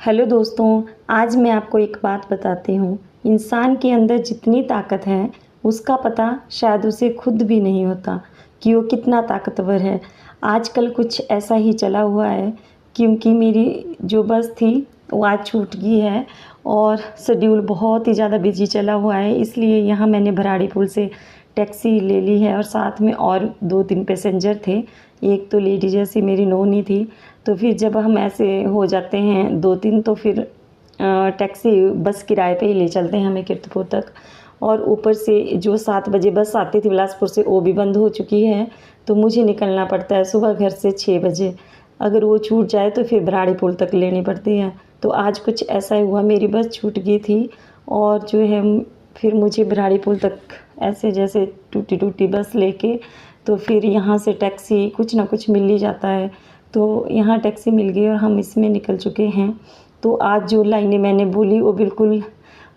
Hello दोस्तों, आज मैं आपको एक बात बताती हूँ। इंसान के अंदर जितनी ताकत है, उसका पता शायद उसे खुद भी नहीं होता कि वो कितना ताकतवर है। आजकल कुछ ऐसा ही चला हुआ है क्योंकि मेरी जो बस थी वो आज छूट गई है और शेड्यूल बहुत ही ज़्यादा बिजी चला हुआ है, इसलिए यहाँ मैंने भराड़ी पुल से टैक्सी ले ली है और साथ में और 2-3 पैसेंजर थे। एक तो लेडी जैसी मेरी नोनी थी, तो फिर जब हम ऐसे हो जाते हैं 2-3 तो फिर टैक्सी बस किराए पे ही ले चलते हैं हमें कीर्तपुर तक। और ऊपर से जो 7 बजे बस आती थी बिलासपुर से, वो भी बंद हो चुकी है, तो मुझे निकलना पड़ता है सुबह घर से 6 बजे। अगर वो छूट जाए तो फिर भराड़ी पुल तक लेनी पड़ती है। तो आज कुछ ऐसा ही हुआ, मेरी बस छूट गई थी और जो है फिर मुझे भराड़ी पुल तक ऐसे जैसे टूटी बस लेके, तो फिर यहाँ से टैक्सी कुछ ना कुछ मिल ही जाता है। तो यहाँ टैक्सी मिल गई और हम इसमें निकल चुके हैं। तो आज जो लाइनें मैंने बोली वो बिल्कुल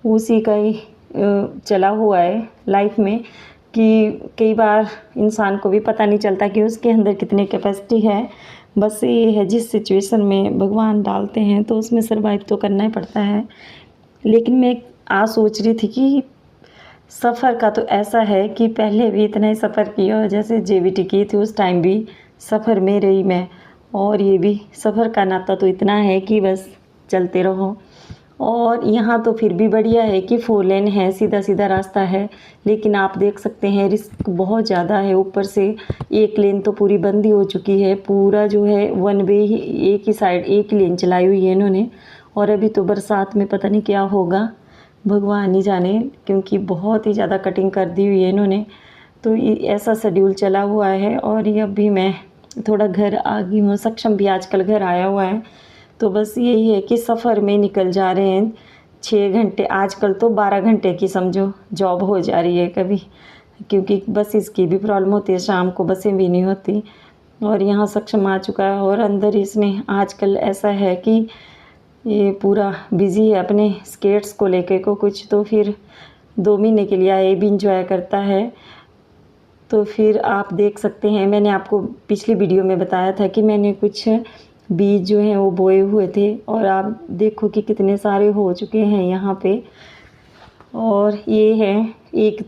उसी का ही चला हुआ है लाइफ में कि कई बार इंसान को भी पता नहीं चलता कि उसके अंदर कितनी कैपेसिटी है। बस ये है, जिस सिचुएशन में भगवान डालते हैं तो उसमें सर्वाइव तो करना ही पड़ता है। लेकिन मैं आज सोच रही थी कि सफ़र का तो ऐसा है कि पहले भी इतना ही सफ़र किया, जैसे जेबीटी की थी उस टाइम भी सफ़र में रही मैं, और ये भी सफ़र का नाता तो इतना है कि बस चलते रहो। और यहाँ तो फिर भी बढ़िया है कि 4 लेन है, सीधा सीधा रास्ता है, लेकिन आप देख सकते हैं रिस्क बहुत ज़्यादा है। ऊपर से एक लेन तो पूरी बंद ही हो चुकी है, पूरा जो है वन वे ही, एक ही साइड एक ही लेन चलाई हुई है इन्होंने। और अभी तो बरसात में पता नहीं क्या होगा, भगवान ही जाने, क्योंकि बहुत ही ज़्यादा कटिंग कर दी हुई है इन्होंने। तो ये ऐसा शेड्यूल चला हुआ है और ये अभी मैं थोड़ा घर आ गई हूँ। सक्षम भी आजकल घर आया हुआ है, तो बस यही है कि सफ़र में निकल जा रहे हैं 6 घंटे, आजकल तो 12 घंटे की समझो जॉब हो जा रही है कभी, क्योंकि बसेस की भी प्रॉब्लम होती है, शाम को बसें भी नहीं होती। और यहाँ सक्षम आ चुका है और अंदर इसने आजकल ऐसा है कि ये पूरा बिज़ी है अपने स्केट्स को लेके को कुछ, तो फिर 2 महीने के लिए ये भी इंजॉय करता है। तो फिर आप देख सकते हैं, मैंने आपको पिछली वीडियो में बताया था कि मैंने कुछ बीज जो हैं वो बोए हुए थे और आप देखो कि कितने सारे हो चुके हैं यहाँ पे। और ये है एक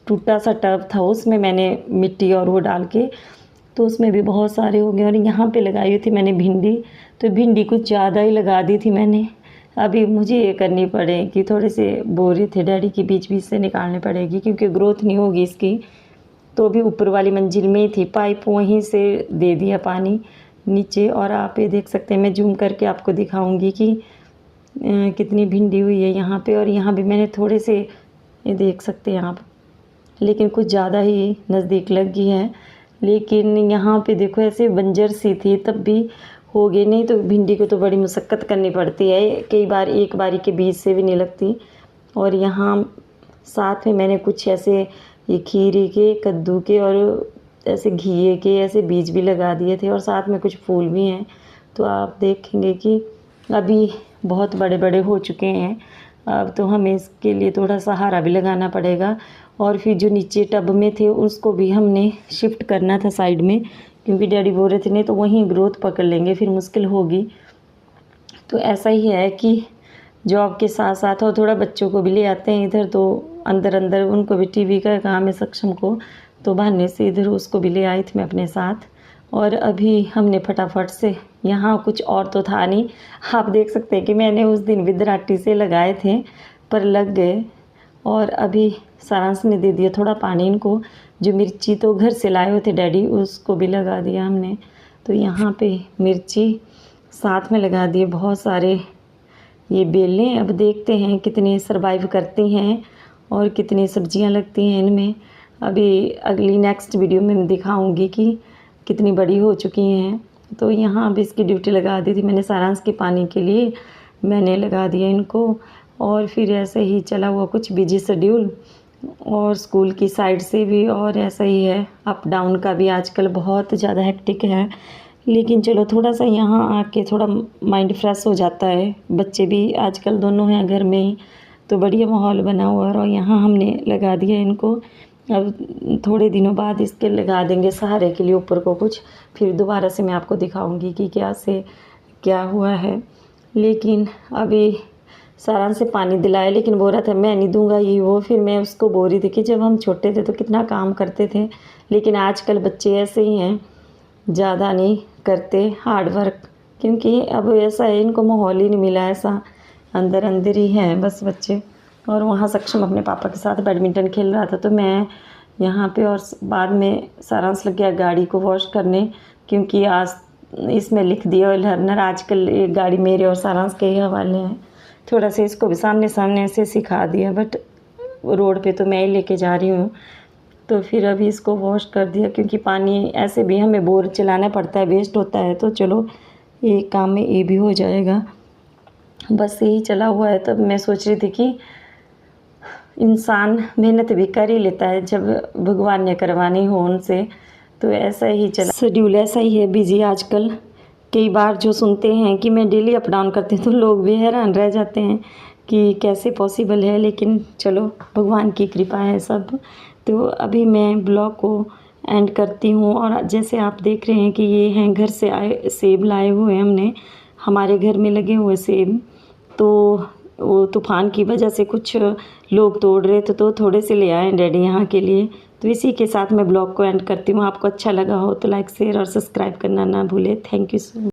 टूटा सा टब था, उसमें मैंने मिट्टी और वो डाल के, तो उसमें भी बहुत सारे हो गए। और यहाँ पे लगाई हुई थी मैंने भिंडी, तो भिंडी कुछ ज़्यादा ही लगा दी थी मैंने। अभी मुझे ये करनी पड़ेगी, थोड़े से बोरे थे डैडी की, बीच बीच से निकालने पड़ेगी क्योंकि ग्रोथ नहीं होगी इसकी। तो अभी ऊपर वाली मंजिल में ही थी, पाइप वहीं से दे दिया पानी नीचे। और आप ये देख सकते हैं, मैं जूम करके आपको दिखाऊंगी कि कितनी भिंडी हुई है यहाँ पे। और यहाँ भी मैंने थोड़े से, ये देख सकते हैं आप, लेकिन कुछ ज़्यादा ही नज़दीक लग गई है। लेकिन यहाँ पे देखो ऐसे बंजर सी थी तब भी हो गई, नहीं तो भिंडी को तो बड़ी मुशक्क़त करनी पड़ती है, कई बार एक बारी के बीज से भी नहीं लगती। और यहाँ साथ में मैंने कुछ ऐसे ये खीरे के, कद्दू के और ऐसे घिए के ऐसे बीज भी लगा दिए थे और साथ में कुछ फूल भी हैं। तो आप देखेंगे कि अभी बहुत बड़े बड़े हो चुके हैं। अब तो हमें इसके लिए थोड़ा सहारा भी लगाना पड़ेगा। और फिर जो नीचे टब में थे उसको भी हमने शिफ्ट करना था साइड में, क्योंकि डैडी बोल रहे थे नहीं तो वहीं ग्रोथ पकड़ लेंगे, फिर मुश्किल होगी। तो ऐसा ही है कि जॉब के साथ साथ और थोड़ा बच्चों को भी ले आते हैं इधर, तो अंदर अंदर उनको भी टीवी का काम है सक्षम को, तो बहाने से इधर उसको भी ले आई थी मैं अपने साथ। और अभी हमने फटाफट से, यहाँ कुछ और तो था नहीं, आप देख सकते हैं कि मैंने उस दिन विदराटी से लगाए थे पर लग गए। और अभी सारांश ने दे दिया थोड़ा पानी इनको, जो मिर्ची तो घर से लाए हुए थे डैडी, उसको भी लगा दिया हमने। तो यहाँ पे मिर्ची साथ में लगा दिए बहुत सारे ये बेलें। अब देखते हैं कितने सर्वाइव करते हैं और कितनी सब्जियां लगती हैं इनमें। अभी अगली नेक्स्ट वीडियो में मैं दिखाऊंगी कि कितनी बड़ी हो चुकी हैं। तो यहाँ अब इसकी ड्यूटी लगा दी थी मैंने, सारांश के पानी के लिए मैंने लगा दिया इनको। और फिर ऐसे ही चला हुआ कुछ बिजी शेड्यूल, और स्कूल की साइड से भी, और ऐसा ही है अप डाउन का भी आजकल बहुत ज़्यादा हेक्टिक है। लेकिन चलो थोड़ा सा यहाँ आके थोड़ा माइंड फ्रेश हो जाता है। बच्चे भी आजकल दोनों हैं घर में ही, तो बढ़िया माहौल बना हुआ है। और यहाँ हमने लगा दिया इनको, अब थोड़े दिनों बाद इसके लगा देंगे सहारे के लिए ऊपर को कुछ, फिर दोबारा से मैं आपको दिखाऊंगी कि क्या से क्या हुआ है। लेकिन अभी सारांश से पानी दिलाया, लेकिन बोल रहा था मैं नहीं दूंगा ये वो। फिर मैं उसको बोल रही थी कि जब हम छोटे थे तो कितना काम करते थे, लेकिन आजकल बच्चे ऐसे ही हैं, ज़्यादा नहीं करते हार्ड वर्क, क्योंकि अब ऐसा है इनको माहौल ही नहीं मिला, ऐसा अंदर अंदर ही है बस बच्चे। और वहाँ सक्षम अपने पापा के साथ बैडमिंटन खेल रहा था, तो मैं यहाँ पे, और बाद में सारांश लग गया गाड़ी को वॉश करने, क्योंकि आज इसमें लिख दिया ऑयल लर्नर। आजकल ये गाड़ी मेरे और सारांश के ही हवाले हैं। थोड़ा सा इसको भी सामने सामने ऐसे सिखा दिया, बट रोड पे तो मैं ही लेके जा रही हूँ। तो फिर अभी इसको वॉश कर दिया, क्योंकि पानी ऐसे भी हमें बोर चलाना पड़ता है, वेस्ट होता है, तो चलो ये काम में ये भी हो जाएगा। बस यही चला हुआ है। तब मैं सोच रही थी कि इंसान मेहनत भी कर ही लेता है जब भगवान ने करवानी हो उनसे, तो ऐसा ही चला शेड्यूल, ऐसा ही है बिजी आजकल। कई बार जो सुनते हैं कि मैं डेली अप डाउन करती हूँ तो लोग भी हैरान रह जाते हैं कि कैसे पॉसिबल है, लेकिन चलो भगवान की कृपा है सब। तो अभी मैं ब्लॉग को एंड करती हूँ। और जैसे आप देख रहे हैं कि ये हैं घर से आए सेब लाए हुए हमने, हमारे घर में लगे हुए सेब, तो वो तूफ़ान की वजह से कुछ लोग तोड़ रहे थे, तो थोड़े से ले आए डैडी यहाँ के लिए। तो इसी के साथ मैं ब्लॉग को एंड करती हूँ। आपको अच्छा लगा हो तो लाइक शेयर और सब्सक्राइब करना ना भूले। Thank you so much.